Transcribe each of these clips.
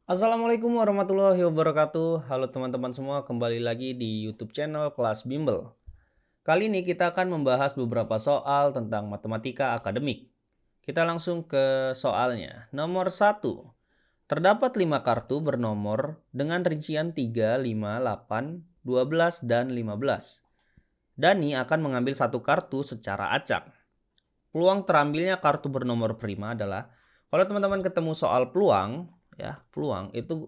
Assalamualaikum warahmatullahi wabarakatuh. Halo teman-teman semua, kembali lagi di YouTube channel Kelas Bimbel. Kali ini kita akan membahas beberapa soal tentang matematika akademik. Kita langsung ke soalnya. Nomor 1. Terdapat 5 kartu bernomor dengan rincian 3, 5, 8, 12, dan 15. Dani akan mengambil satu kartu secara acak. Peluang terambilnya kartu bernomor prima adalah, kalau teman-teman ketemu soal peluang, peluang itu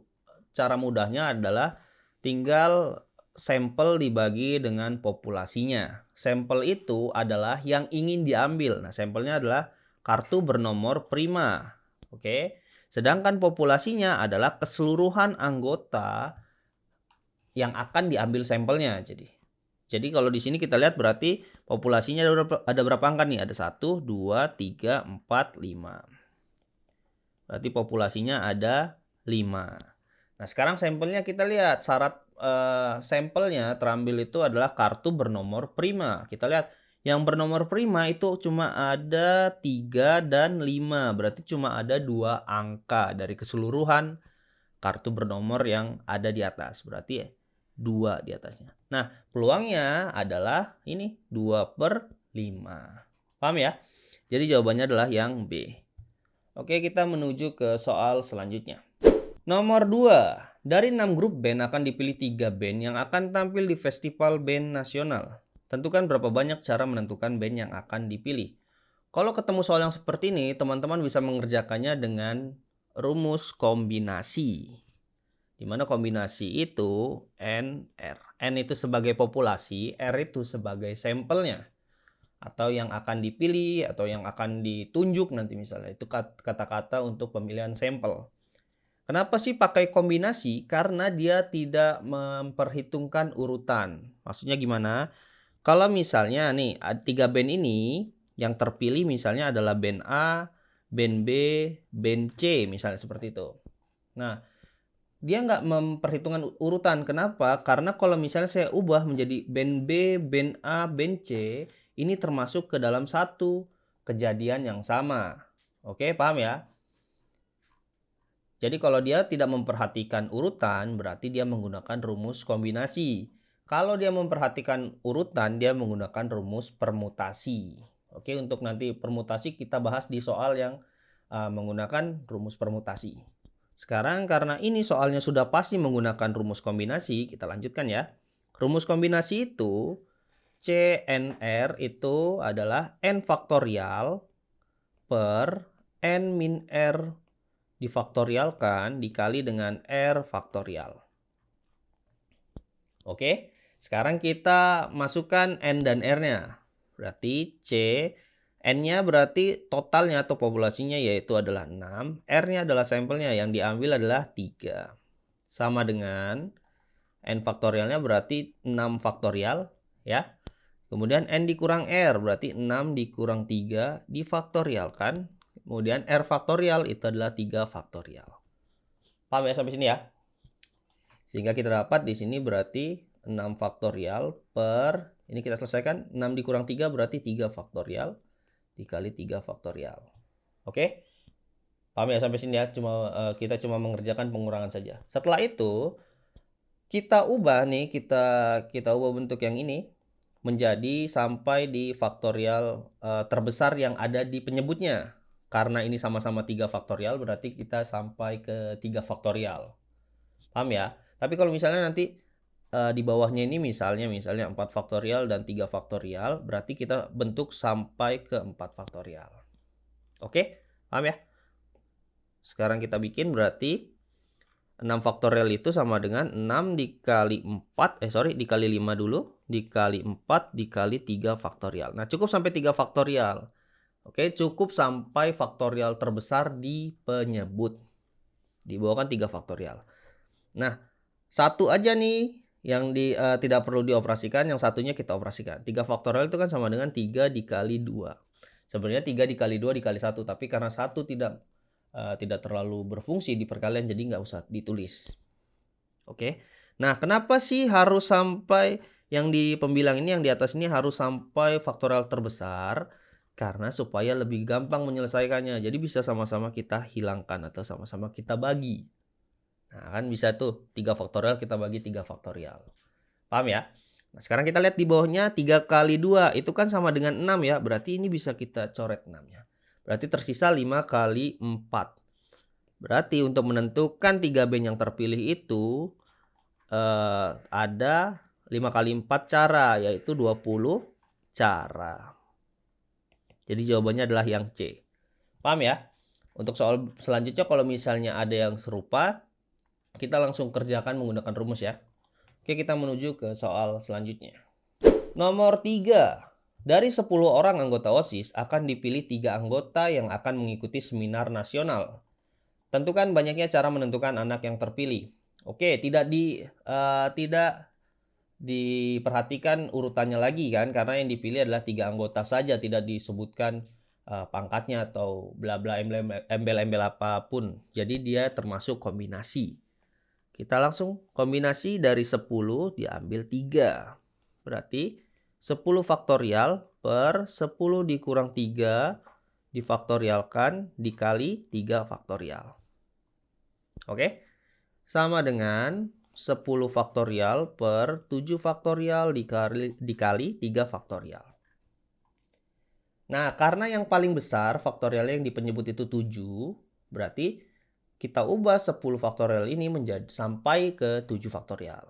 cara mudahnya adalah tinggal sampel dibagi dengan populasinya. Sampel itu adalah yang ingin diambil. Nah, sampelnya adalah kartu bernomor prima. Oke. Sedangkan populasinya adalah keseluruhan anggota yang akan diambil sampelnya. Jadi kalau di sini kita lihat berarti populasinya ada berapa angka nih? Ada 1, 2, 3, 4, 5. Berarti populasinya ada 5. Nah, sekarang sampelnya kita lihat. Syarat sampelnya terambil itu adalah kartu bernomor prima. Kita lihat yang bernomor prima itu cuma ada 3 dan 5. Berarti cuma ada 2 angka dari keseluruhan kartu bernomor yang ada di atas. Berarti ya 2 di atasnya. Nah, peluangnya adalah ini 2/5. Paham ya? Jadi jawabannya adalah yang B. Oke, kita menuju ke soal selanjutnya. Nomor 2. Dari 6 grup band akan dipilih 3 band yang akan tampil di Festival Band Nasional. Tentukan berapa banyak cara menentukan band yang akan dipilih. Kalau ketemu soal yang seperti ini, teman-teman bisa mengerjakannya dengan rumus kombinasi. Di mana kombinasi itu N, R. N itu sebagai populasi, R itu sebagai sampelnya. Atau yang akan dipilih, atau yang akan ditunjuk nanti misalnya. Itu kata-kata untuk pemilihan sampel. Kenapa sih pakai kombinasi? Karena dia tidak memperhitungkan urutan. Maksudnya gimana? Kalau misalnya nih, 3 band ini, yang terpilih misalnya adalah band A, band B, band C, misalnya seperti itu. Nah, dia nggak memperhitungkan urutan. Kenapa? Karena kalau misalnya saya ubah menjadi band B, band A, band C, ini termasuk ke dalam satu kejadian yang sama. Oke, paham ya? Jadi kalau dia tidak memperhatikan urutan, berarti dia menggunakan rumus kombinasi. Kalau dia memperhatikan urutan, dia menggunakan rumus permutasi. Oke, untuk nanti permutasi kita bahas di soal yang menggunakan rumus permutasi. Sekarang karena ini soalnya sudah pasti menggunakan rumus kombinasi, kita lanjutkan ya. Rumus kombinasi itu CNR itu adalah N faktorial per N min R difaktorialkan dikali dengan R faktorial. Oke, sekarang kita masukkan N dan R-nya. Berarti C, N-nya berarti totalnya atau populasinya yaitu adalah 6. R-nya adalah sampelnya yang diambil adalah 3. Sama dengan N faktorialnya berarti 6 faktorial ya. Kemudian N dikurang R berarti 6 dikurang 3 difaktorialkan. Kemudian R faktorial itu adalah 3 faktorial. Paham ya sampai sini ya? Sehingga kita dapat di sini berarti 6 faktorial per, ini kita selesaikan, 6 dikurang 3 berarti 3 faktorial dikali 3 faktorial. Oke? Paham ya sampai sini ya? Kita cuma mengerjakan pengurangan saja. Setelah itu kita ubah nih, kita ubah bentuk yang ini menjadi sampai di faktorial terbesar yang ada di penyebutnya. Karena ini sama-sama 3 faktorial berarti kita sampai ke 3 faktorial. Paham ya? Tapi kalau misalnya nanti di bawahnya ini misalnya 4 faktorial dan 3 faktorial, berarti kita bentuk sampai ke 4 faktorial. Oke? Paham ya? Sekarang kita bikin berarti 6 faktorial itu sama dengan 6 dikali 4, dikali 5 dulu, dikali 4 dikali 3 faktorial. Nah, cukup sampai 3 faktorial. Oke, cukup sampai faktorial terbesar di penyebut. Di bawah kan 3 faktorial. Nah, satu aja nih yang tidak perlu dioperasikan, yang satunya kita operasikan. 3 faktorial itu kan sama dengan 3 dikali 2. Sebenarnya 3 dikali 2 dikali 1, tapi karena 1 tidak terlalu berfungsi di perkalian, jadi nggak usah ditulis. Oke. Nah, kenapa sih harus sampai yang di pembilang ini, yang di atas ini harus sampai faktorial terbesar? Karena supaya lebih gampang menyelesaikannya. Jadi bisa sama-sama kita hilangkan atau sama-sama kita bagi. Nah, kan bisa tuh 3 faktorial kita bagi 3 faktorial. Paham ya? Nah, sekarang kita lihat di bawahnya 3 kali 2 itu kan sama dengan 6 ya. Berarti ini bisa kita coret 6-nya. Berarti tersisa 5 kali 4. Berarti untuk menentukan 3B yang terpilih itu ada 5 kali 4 cara, yaitu 20 cara. Jadi jawabannya adalah yang C. Paham ya? Untuk soal selanjutnya kalau misalnya ada yang serupa, kita langsung kerjakan menggunakan rumus ya. Oke, kita menuju ke soal selanjutnya. Nomor 3. Dari 10 orang anggota OSIS akan dipilih 3 anggota yang akan mengikuti seminar nasional. Tentukan banyaknya cara menentukan anak yang terpilih. Oke, tidak diperhatikan urutannya lagi kan, karena yang dipilih adalah 3 anggota saja, tidak disebutkan pangkatnya atau bla bla embel-embel apapun. Jadi dia termasuk kombinasi. Kita langsung kombinasi dari 10 diambil 3. Berarti 10 faktorial per 10 dikurang 3 difaktorialkan dikali 3 faktorial. Oke? Sama dengan 10 faktorial per 7 faktorial dikali 3 faktorial. Nah, karena yang paling besar faktorialnya yang di penyebut itu 7, berarti kita ubah 10 faktorial ini menjadi sampai ke 7 faktorial.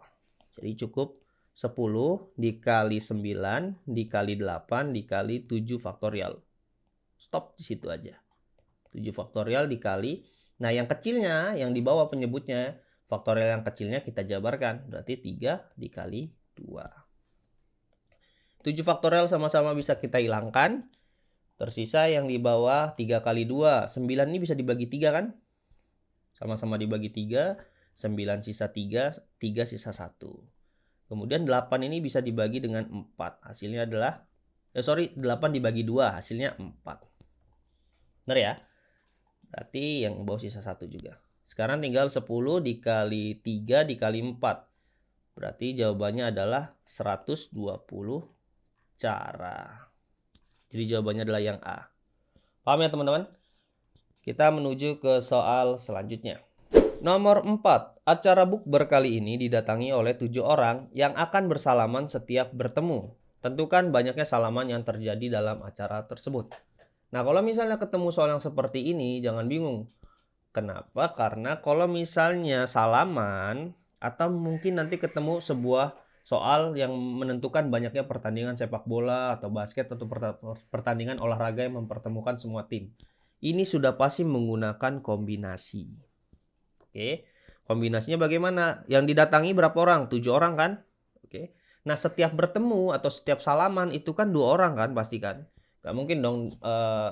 Jadi cukup 10 dikali 9 dikali 8 dikali 7 faktorial. Stop di situ aja. 7 faktorial dikali. Nah, yang kecilnya, yang di bawah penyebutnya, faktorial yang kecilnya kita jabarkan. Berarti 3 dikali 2. 7 faktorial sama-sama bisa kita hilangkan. Tersisa yang di bawah 3 kali 2. 9 ini bisa dibagi 3 kan? Sama-sama dibagi 3. 9 sisa 3. 3 sisa 1. Kemudian 8 ini bisa dibagi dengan 4. Hasilnya adalah, 8 dibagi 2. Hasilnya 4. Benar ya? Berarti yang bawah sisa 1 juga. Sekarang tinggal 10 dikali 3 dikali 4. Berarti jawabannya adalah 120 cara. Jadi jawabannya adalah yang A. Paham ya teman-teman? Kita menuju ke soal selanjutnya. Nomor 4. Acara bukber kali ini didatangi oleh 7 orang yang akan bersalaman setiap bertemu. Tentukan banyaknya salaman yang terjadi dalam acara tersebut. Nah, kalau misalnya ketemu soal yang seperti ini, jangan bingung. Kenapa? Karena kalau misalnya salaman, atau mungkin nanti ketemu sebuah soal yang menentukan banyaknya pertandingan sepak bola atau basket atau pertandingan olahraga yang mempertemukan semua tim. Ini sudah pasti menggunakan kombinasi. Oke, kombinasinya bagaimana? Yang didatangi berapa orang? 7 orang kan? Oke. Nah, setiap bertemu atau setiap salaman itu kan 2 orang kan pasti kan? Gak mungkin dong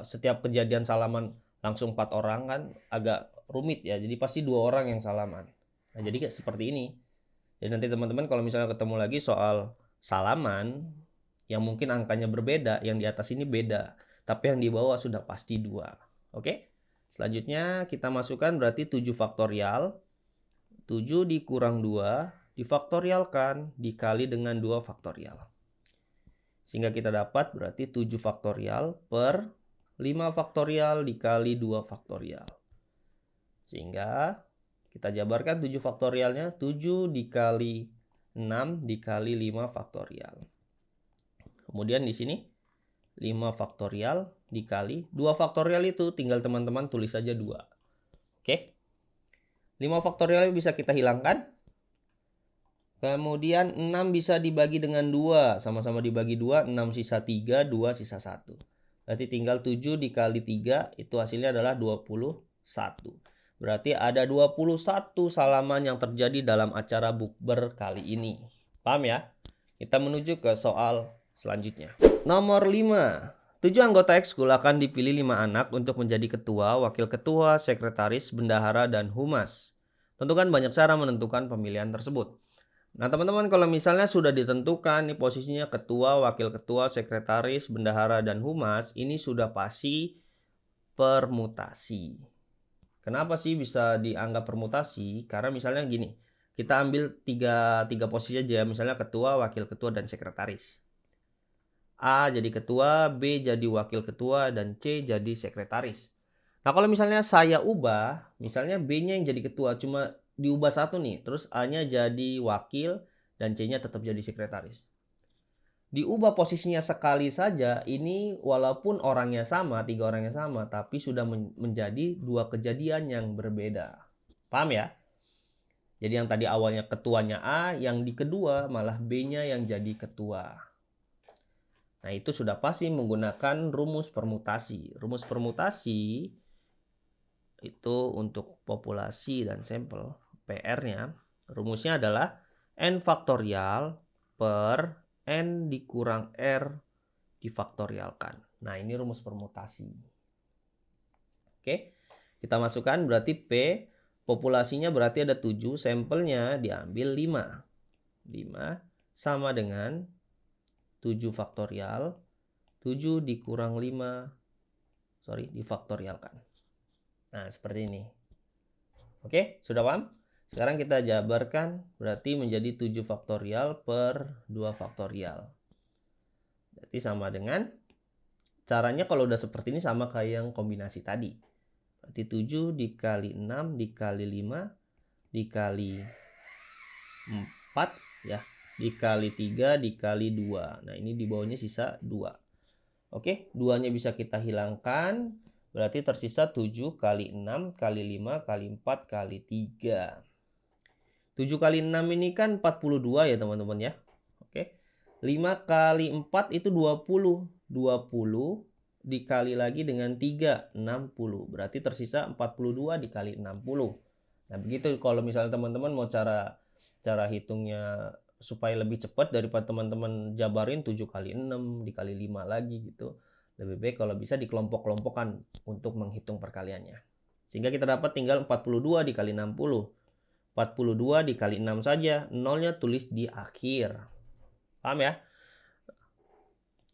setiap kejadian salaman langsung 4 orang kan, agak rumit ya. Jadi pasti 2 orang yang salaman. Nah, jadi kayak seperti ini. Jadi nanti teman-teman kalau misalnya ketemu lagi soal salaman yang mungkin angkanya berbeda, yang di atas ini beda, tapi yang di bawah sudah pasti 2. Oke? Selanjutnya kita masukkan berarti 7 faktorial. 7 dikurang 2 difaktorialkan dikali dengan 2 faktorial. Sehingga kita dapat berarti 7 faktorial per 5 faktorial dikali 2 faktorial. Sehingga kita jabarkan 7 faktorialnya. 7 dikali 6 dikali 5 faktorial. Kemudian di sini 5 faktorial dikali 2 faktorial itu tinggal teman-teman tulis saja 2. Oke. 5 faktorial bisa kita hilangkan. Kemudian 6 bisa dibagi dengan 2. Sama-sama dibagi 2. 6 sisa 3. 2 sisa 1. Berarti tinggal 7 dikali 3. Itu hasilnya adalah 21. Berarti ada 21 salaman yang terjadi dalam acara bukber kali ini. Paham ya? Kita menuju ke soal selanjutnya. Nomor 5. 7 anggota ekskul akan dipilih 5 anak untuk menjadi ketua, wakil ketua, sekretaris, bendahara, dan humas. Tentukan banyak cara menentukan pemilihan tersebut. Nah teman-teman, kalau misalnya sudah ditentukan nih posisinya ketua, wakil ketua, sekretaris, bendahara, dan humas, ini sudah pasti permutasi. Kenapa sih bisa dianggap permutasi? Karena misalnya gini, kita ambil tiga posisi aja, misalnya ketua, wakil ketua, dan sekretaris. A jadi ketua, B jadi wakil ketua, dan C jadi sekretaris. Nah kalau misalnya saya ubah, misalnya B-nya yang jadi ketua, cuma diubah satu nih, terus A-nya jadi wakil dan C-nya tetap jadi sekretaris. Diubah posisinya sekali saja, ini walaupun orangnya sama, 3 orangnya sama, tapi sudah menjadi 2 kejadian yang berbeda. Paham ya? Jadi yang tadi awalnya ketuanya A, yang di kedua malah B-nya yang jadi ketua. Nah, itu sudah pasti menggunakan rumus permutasi. Rumus permutasi itu untuk populasi dan sampel, PR-nya, rumusnya adalah N faktorial per N dikurang R difaktorialkan. Nah, ini rumus permutasi. Oke, kita masukkan berarti P, populasinya berarti ada 7, sampelnya diambil 5. 5 sama dengan 7 faktorial, 7 dikurang 5, difaktorialkan. Nah, seperti ini. Oke, sudah paham? Sekarang kita jabarkan, berarti menjadi 7 faktorial per 2 faktorial. Berarti sama dengan, caranya kalau udah seperti ini sama kayak yang kombinasi tadi. Berarti 7 dikali 6 dikali 5 dikali 4 ya, dikali 3 dikali 2. Nah, ini di bawahnya sisa 2. Oke, 2-nya bisa kita hilangkan. Berarti tersisa 7 kali 6 kali 5 kali 4 kali 3. 7 kali 6 ini kan 42 ya teman-teman ya. Oke. 5 kali 4 itu 20. 20 dikali lagi dengan 3, 60. Berarti tersisa 42 dikali 60. Nah, begitu kalau misalnya teman-teman mau cara hitungnya supaya lebih cepat daripada teman-teman jabarin 7 kali 6 dikali 5 lagi gitu. Lebih baik kalau bisa dikelompok-kelompokkan untuk menghitung perkaliannya. Sehingga kita dapat tinggal 42 dikali 60. 42 dikali 6 saja. Nolnya tulis di akhir. Paham ya?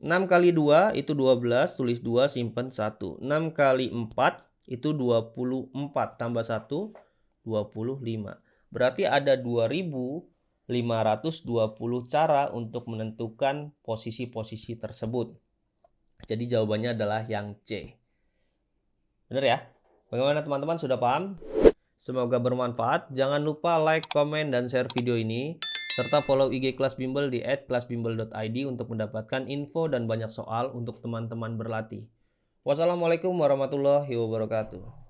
6 kali 2 itu 12. Tulis 2, simpan 1. 6 kali 4 itu 24. Tambah 1, 25. Berarti ada 2520 cara untuk menentukan posisi-posisi tersebut. Jadi jawabannya adalah yang C. Benar ya? Bagaimana teman-teman, sudah paham? Semoga bermanfaat. Jangan lupa like, komen, dan share video ini. Serta follow IG Kelas Bimbel di @kelasbimbel.id untuk mendapatkan info dan banyak soal untuk teman-teman berlatih. Wassalamualaikum warahmatullahi wabarakatuh.